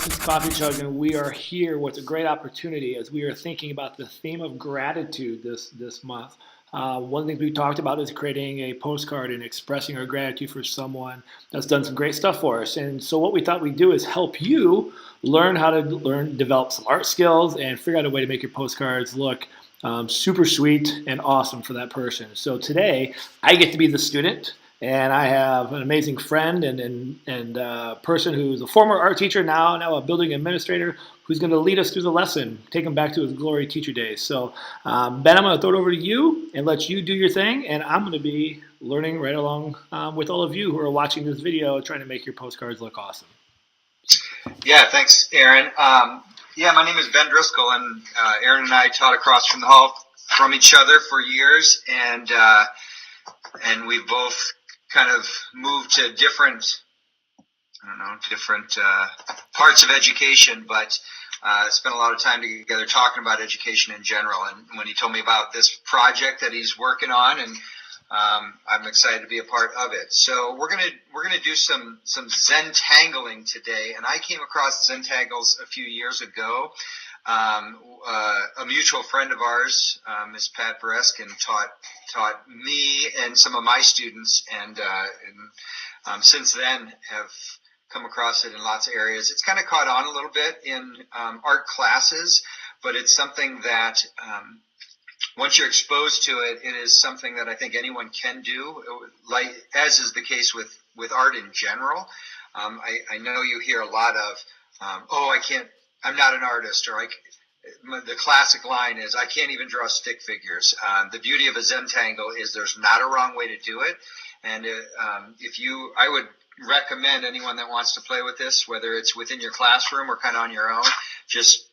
It's Coffee Chug, and we are here with a great opportunity as we are thinking about the theme of gratitude this month. One of the things we talked about is creating a postcard and expressing our gratitude for someone that's done some great stuff for us. And so, what we thought we'd do is help you learn how to develop some art skills, and figure out a way to make your postcards look super sweet and awesome for that person. So today, I get to be the student, and I have an amazing friend and person who's a former art teacher, now a building administrator, who's going to lead us through the lesson, take him back to his glory teacher days. So, Ben, I'm going to throw it over to you and let you do your thing, and I'm going to be learning right along with all of you who are watching this video, trying to make your postcards look awesome. Yeah, thanks, Aaron. Yeah, my name is Ben Driscoll, and Aaron and I taught across from the hall from each other for years, and we've both kind of moved to different parts of education, but spent a lot of time together talking about education in general. And when he told me about this project that he's working on, and I'm excited to be a part of it. So we're gonna do some Zentangling today, and I came across Zentangles a few years ago. A mutual friend of ours, Miss Pat Bereskin, taught me and some of my students, and since then have come across it in lots of areas. It's kind of caught on a little bit in art classes, but it's something that once you're exposed to it, it is something that I think anyone can do, like as is the case with art in general. I know you hear a lot of, I'm not an artist, or the classic line is, I can't even draw stick figures. The beauty of a Zentangle is there's not a wrong way to do it. And I would recommend anyone that wants to play with this, whether it's within your classroom or kind of on your own, just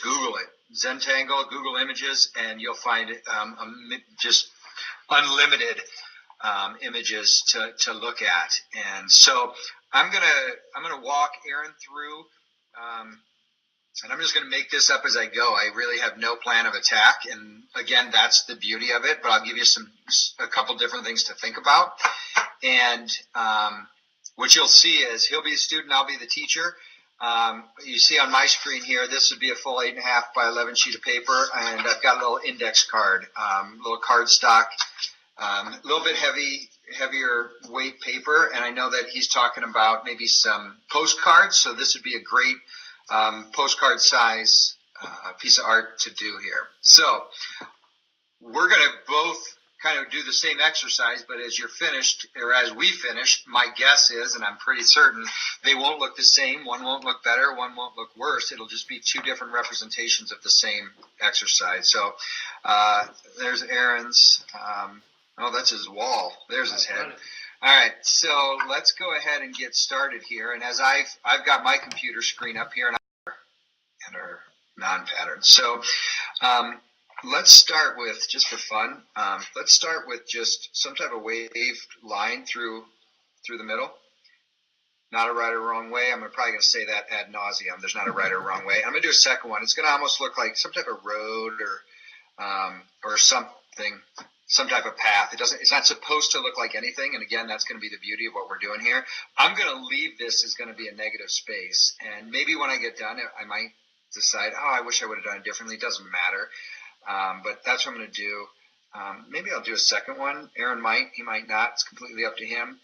Google it. Zentangle, Google Images, and you'll find just unlimited images to look at. And so I'm gonna walk Aaron through, and I'm just gonna make this up as I go. I really have no plan of attack, and again, that's the beauty of it. But I'll give you a couple different things to think about, and what you'll see is he'll be the student, I'll be the teacher. You see on my screen here, this would be a full 8.5 by 11 sheet of paper, and I've got a little index card, little card stock, a little bit heavier weight paper, and I know that he's talking about maybe some postcards, so this would be a great postcard size piece of art to do here. So we're going to both kind of do the same exercise, but as you're finished, or as we finish, my guess is, and I'm pretty certain, they won't look the same. One won't look better, one won't look worse. It'll just be two different representations of the same exercise. So there's Aaron's. That's his wall. There's his head. All right, so let's go ahead and get started here. And as I've got my computer screen up here, and our non-pattern. So let's start with, just for fun, let's start with just some type of waved line through the middle. Not a right or wrong way. I'm probably going to say that ad nauseum. There's not a right or wrong way. I'm going to do a second one. It's going to almost look like some type of road or something, some type of path. It's not supposed to look like anything. And again, that's going to be the beauty of what we're doing here. I'm going to leave this as going to be a negative space. And maybe when I get done, I might decide, I wish I would have done it differently. It doesn't matter. But that's what I'm going to do. Maybe I'll do a second one. Aaron might, he might not. It's completely up to him.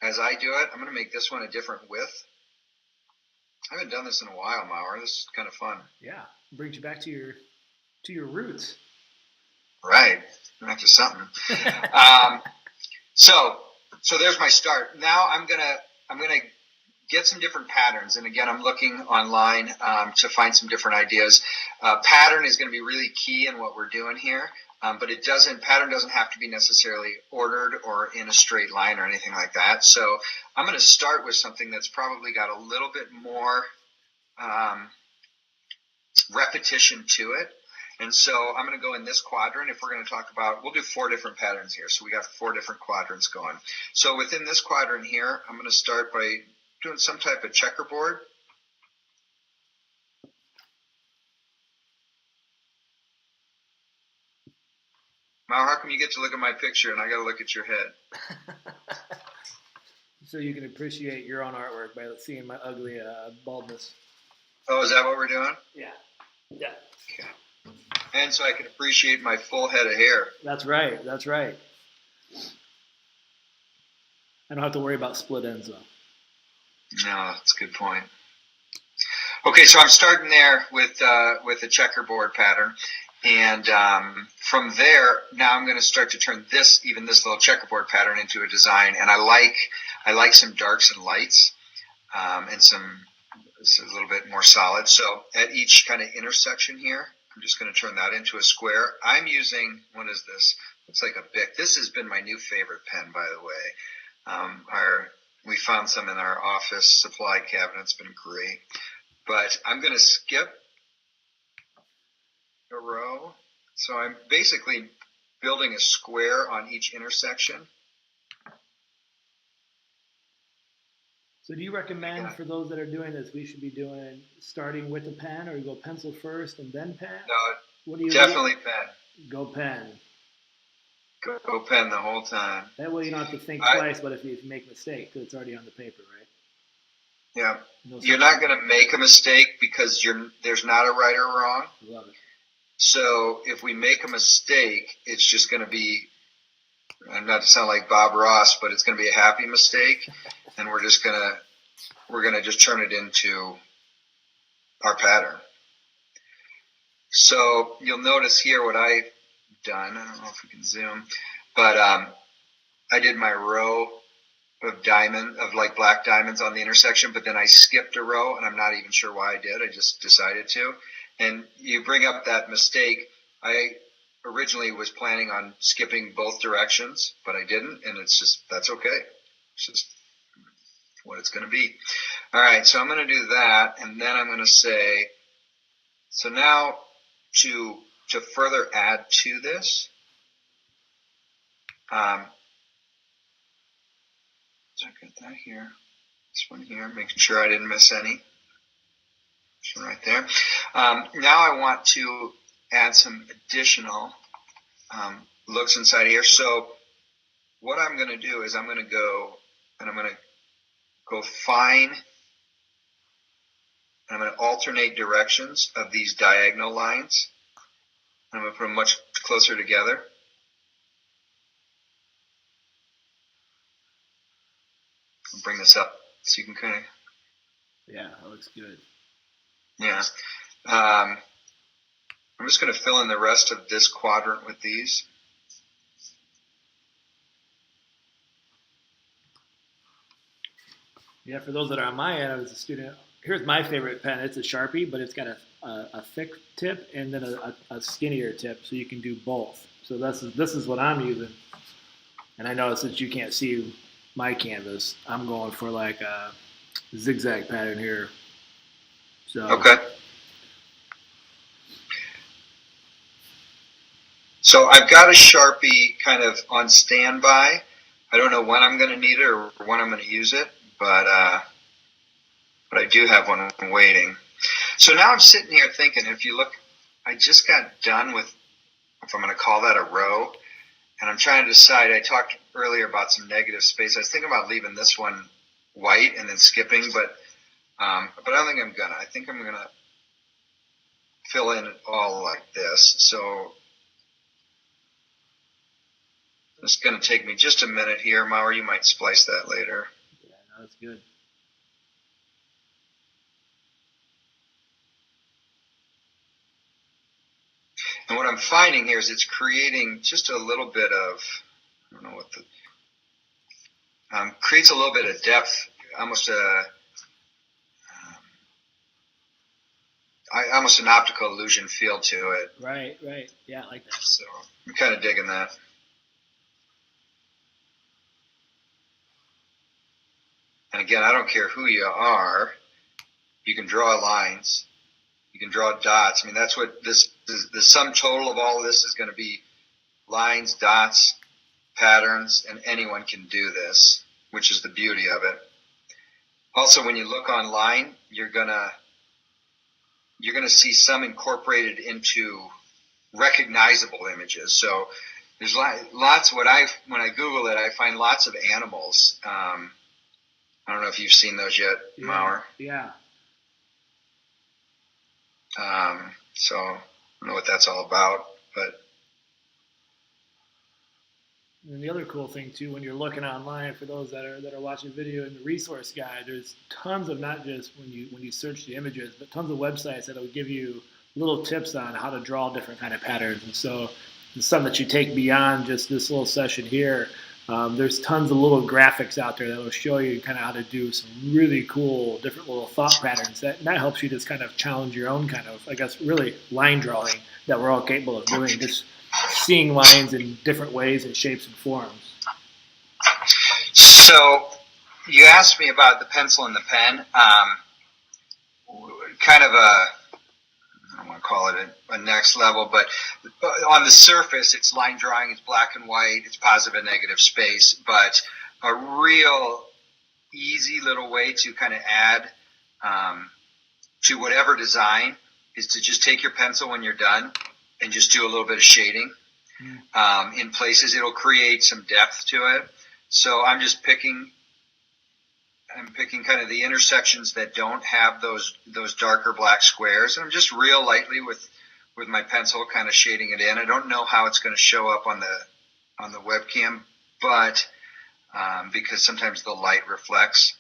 As I do it, I'm going to make this one a different width. I haven't done this in a while, Maurer. This is kind of fun. Yeah, brings you back to your roots. Right, back to something. So there's my start. Now I'm gonna get some different patterns, and again, I'm looking online to find some different ideas. Pattern is going to be really key in what we're doing here, but pattern doesn't have to be necessarily ordered or in a straight line or anything like that. So I'm going to start with something that's probably got a little bit more repetition to it. And so I'm going to go in this quadrant. If we're going to talk about, we'll do 4 different patterns here. So we got 4 different quadrants going. So within this quadrant here, I'm going to start by doing some type of checkerboard. Mal, how come you get to look at my picture and I got to look at your head? So you can appreciate your own artwork by seeing my ugly baldness. Oh, is that what we're doing? Yeah. Yeah. Okay. And so I can appreciate my full head of hair. That's right. That's right. I don't have to worry about split ends though. No, that's a good point. Okay, so I'm starting there with the checkerboard pattern, and from there now I'm going to start to turn this little checkerboard pattern into a design. And I like some darks and lights, and it's a little bit more solid. So at each kind of intersection here, I'm just going to turn that into a square. I'm using, what is this? Looks like a Bic. This has been my new favorite pen, by the way. We found some in our office supply cabinet. It's been great. But I'm going to skip a row. So I'm basically building a square on each intersection. So do you recommend for those that are doing this, we should be doing starting with a pen, or you go pencil first and then pen? No, what do you definitely pen. Go pen. Go pen the whole time. That way you don't have to think twice, but if you make a mistake, because it's already on the paper, right? Yeah. You're not going to make a mistake because there's not a right or wrong. Love it. So if we make a mistake, it's just going to be, and not to sound like Bob Ross, but it's going to be a happy mistake, and we're going to just turn it into our pattern. So you'll notice here what I've done. I don't know if we can zoom, but I did my row of like black diamonds on the intersection, but then I skipped a row, and I'm not even sure why I did. I just decided to. And you bring up that mistake. I originally was planning on skipping both directions, but I didn't, and that's okay. It's just what it's going to be. All right, so I'm going to do that, and then I'm going to say, so now to further add to this, so I got that here, this one here, making sure I didn't miss any. This one right there. Now I want to add some additional looks inside here. So what I'm going to do is I'm going to go fine, and I'm going to alternate directions of these diagonal lines. I'm going to put them much closer together. I'll bring this up so you can kind of. Yeah, that looks good. Yeah. I'm just going to fill in the rest of this quadrant with these. Yeah, for those that are on my end, I was a student. Here's my favorite pen. It's a Sharpie, but it's got a thick tip and then a skinnier tip, so you can do both. So this is what I'm using. And I know since you can't see my canvas, I'm going for like a zigzag pattern here. So okay. So I've got a Sharpie kind of on standby. I don't know when I'm going to need it or when I'm going to use it, but I do have one waiting. So now I'm sitting here thinking, if you look, I just got done with, if I'm going to call that a row, and I'm trying to decide. I talked earlier about some negative space. I was thinking about leaving this one white and then skipping, but I don't think I'm gonna. I think I'm gonna fill in it all like this. So it's gonna take me just a minute here. Mauer, you might splice that later. Yeah, no, that's good. And what I'm finding here is it's creating just a little bit of, I don't know what the, creates a little bit of depth, almost an optical illusion feel to it. Right. Yeah, I like that. So I'm kind of digging that. And again, I don't care who you are. You can draw lines. You can draw dots. I mean, that's what the sum total of all of this is going to be: lines, dots, patterns, and anyone can do this, which is the beauty of it. Also, when you look online, you're gonna see some incorporated into recognizable images. So there's lots. When I Google it, I find lots of animals. I don't know if you've seen those yet, Maurer. Yeah. So I don't know what that's all about, but. And the other cool thing too, when you're looking online, for those that are watching the video in the resource guide, there's tons of, not just when you search the images, but tons of websites that'll give you little tips on how to draw different kind of patterns. And so it's something that you take beyond just this little session here. There's tons of little graphics out there that will show you kind of how to do some really cool different little thought patterns. That helps you just kind of challenge your own kind of, I guess, really line drawing that we're all capable of doing. Just seeing lines in different ways and shapes and forms. So you asked me about the pencil and the pen. Kind of I don't want to call it a next level, but on the surface, it's line drawing, it's black and white, it's positive and negative space, but a real easy little way to kind of add to whatever design is to just take your pencil when you're done and just do a little bit of shading. In places. It'll create some depth to it. So I'm picking kind of the intersections that don't have those darker black squares, and I'm just real lightly with my pencil kind of shading it in. I don't know how it's going to show up on the webcam, but because sometimes the light reflects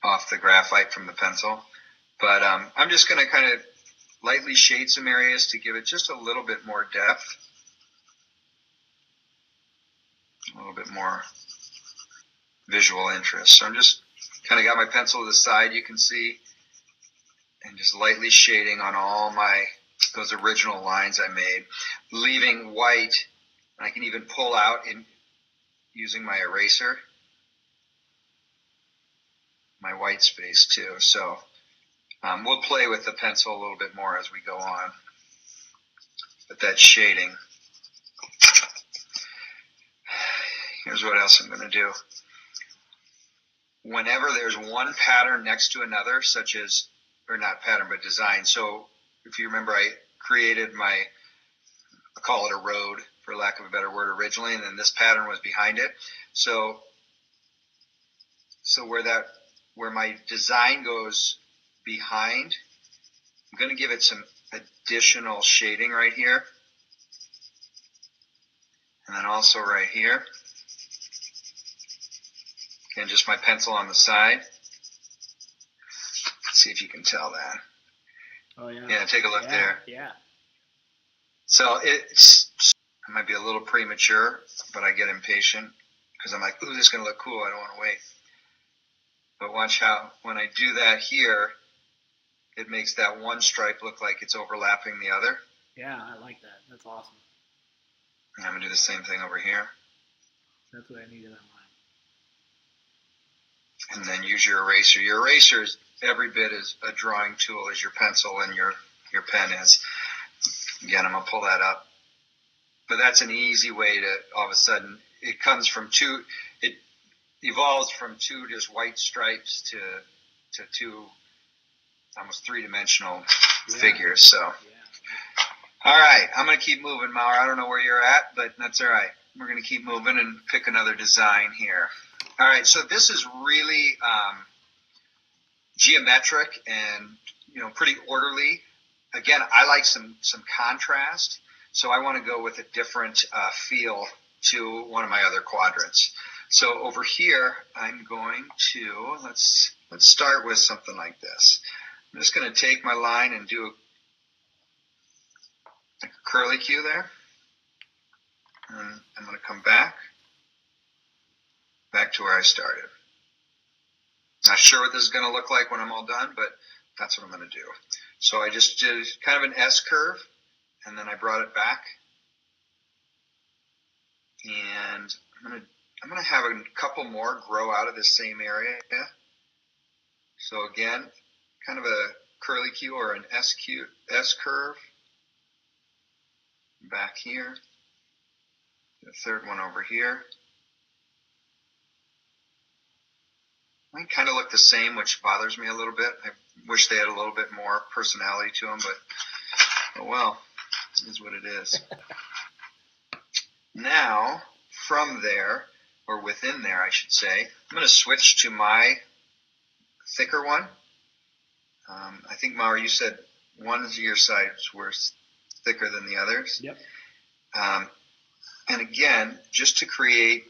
off the graphite from the pencil. But I'm just going to kind of lightly shade some areas to give it just a little bit more depth, a little bit more visual interest. So I'm just kind of got my pencil to the side, you can see, and just lightly shading on all those original lines I made, leaving white. I can even pull out in using my eraser, my white space too. So we'll play with the pencil a little bit more as we go on. But that shading. Here's what else I'm going to do. Whenever there's one pattern next to another, such as, or not pattern, but design. So if you remember, I created I call it a road, for lack of a better word, originally, and then this pattern was behind it. So where my design goes behind, I'm going to give it some additional shading right here. And then also right here. Again, just my pencil on the side. Let's see if you can tell that. Oh, yeah. Yeah, take a look there. Yeah. So it might be a little premature, but I get impatient because I'm like, ooh, this is going to look cool. I don't want to wait. But watch how, when I do that here, it makes that one stripe look like it's overlapping the other. Yeah, I like that. That's awesome. And I'm going to do the same thing over here. That's what I needed on mine. And then use your eraser. Your eraser is every bit as a drawing tool as your pencil and your pen is. Again, I'm going to pull that up. But that's an easy way to, all of a sudden, it evolves from two just white stripes to two almost three-dimensional figures. So, all right, I'm going to keep moving, Maurer. I don't know where you're at, but that's all right. We're going to keep moving and pick another design here. All right, so this is really geometric and pretty orderly. Again, I like some contrast, so I want to go with a different feel to one of my other quadrants. So over here, I'm going to let's start with something like this. I'm just going to take my line and do a curly Q there, and I'm going to come back to where I started. Not sure what this is going to look like when I'm all done, but that's what I'm going to do. So I just did kind of an S curve, and then I brought it back. And I'm going to have a couple more grow out of this same area. So again, kind of a curly Q or an S curve. Back here. The third one over here. They kind of look the same, which bothers me a little bit. I wish they had a little bit more personality to them, but oh well, it is what it is. Now, from there, or within there, I should say, I'm going to switch to my thicker one. I think, Maury, you said one of your sides were thicker than the others. Yep. And again, just to create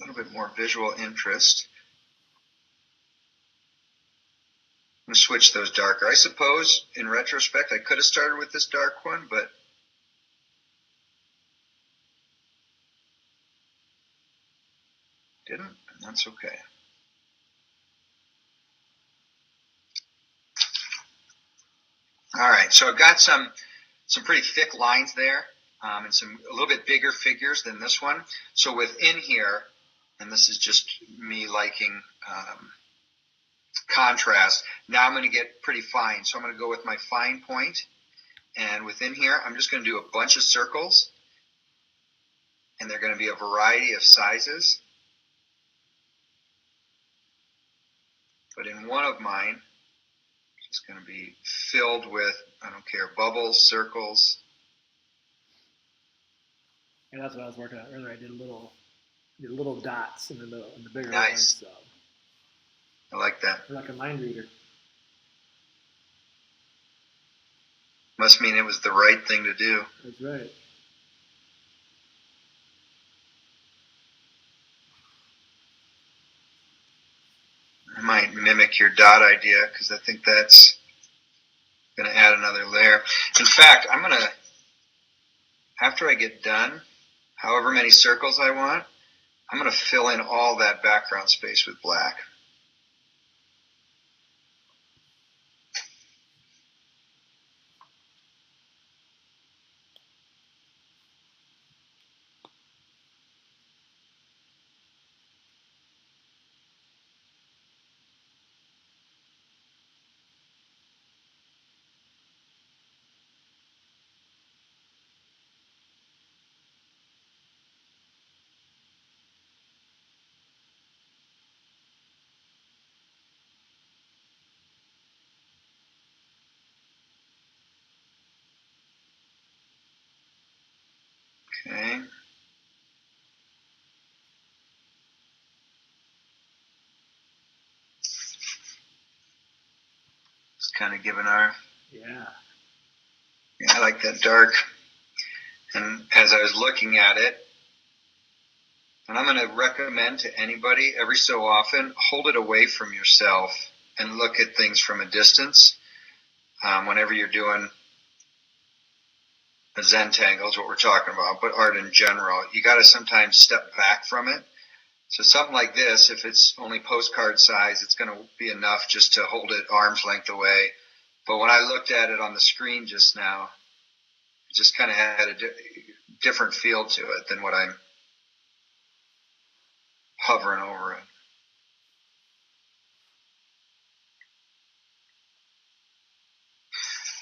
a little bit more visual interest, I'm going to switch those darker. I suppose, in retrospect, I could have started with this dark one, but didn't, and that's okay. All right, so I've got some pretty thick lines there, and a little bit bigger figures than this one. So within here, and this is just me liking contrast, now I'm going to get pretty fine. So I'm going to go with my fine point, and within here, I'm just going to do a bunch of circles, and they're going to be a variety of sizes. But in one of mine, it's going to be filled with, I don't care, bubbles, circles. And that's what I was working on earlier. I did little dots in the bigger Nice. ones. So. I like that. You're like a mind reader. Must mean it was the right thing to do. That's right. I might mimic your dot idea because I think that's going to add another layer. In fact, I'm going to, after I get done, however many circles I want, I'm going to fill in all that background space with black. Okay. Just kind of giving our, Yeah. I like that dark. And as I was looking at it, and I'm going to recommend to anybody every so often, hold it away from yourself and look at things from a distance. Whenever you're doing a Zentangle is what we're talking about, but art in general, you got to sometimes step back from it. So something like this, if it's only postcard size, it's going to be enough just to hold it arm's length away. But when I looked at it on the screen just now, it just kind of had a different feel to it than what I'm hovering over it.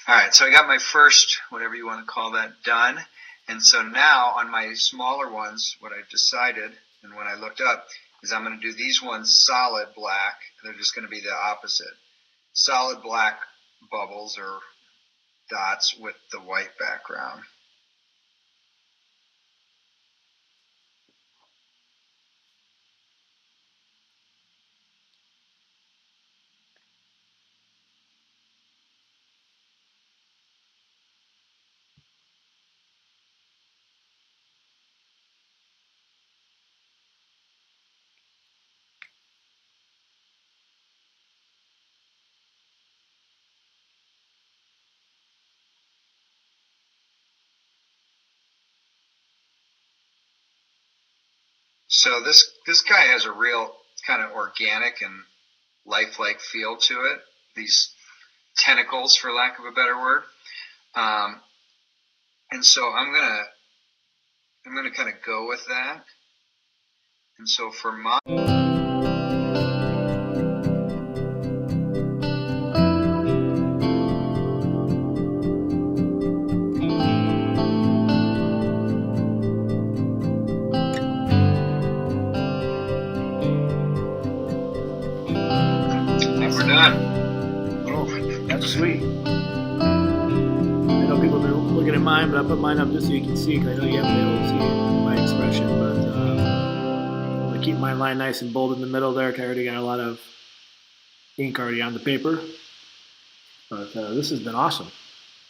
All right, so I got my first, whatever you want to call that, done. And so now on my smaller ones, what I've decided, and when I looked up, is I'm going to do these ones solid black. They're just going to be the opposite. Solid black bubbles or dots with the white background. So this guy has a real kind of organic and lifelike feel to it. These tentacles, for lack of a better word. And so I'm gonna kind of go with that. And so for my sweet. I know people have been looking at mine, but I put mine up just so you can see, because I know you haven't been able to see my expression, but like keep my line nice and bold in the middle there, 'cause I already got a lot of ink already on the paper. But this has been awesome.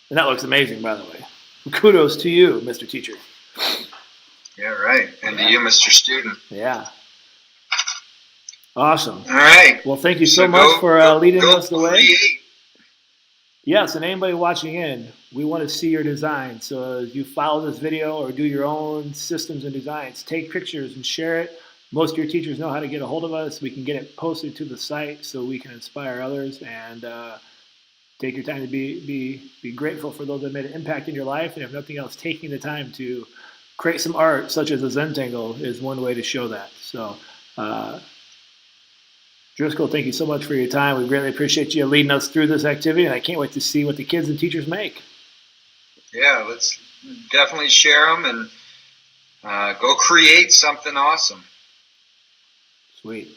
And that looks amazing, by the way. Kudos to you, Mr. Teacher. Yeah, right. And to you, Mr. Student. Yeah. Awesome. All right. Well, thank you so much for leading us the way. Create. Yes, and anybody watching in, we want to see your design. So as you follow this video or do your own systems and designs, take pictures and share it. Most of your teachers know how to get a hold of us. We can get it posted to the site so we can inspire others, and take your time to be grateful for those that made an impact in your life. And if nothing else, taking the time to create some art, such as a Zentangle, is one way to show that. So Driscoll, thank you so much for your time. We greatly appreciate you leading us through this activity, and I can't wait to see what the kids and teachers make. Yeah, let's definitely share them and go create something awesome. Sweet.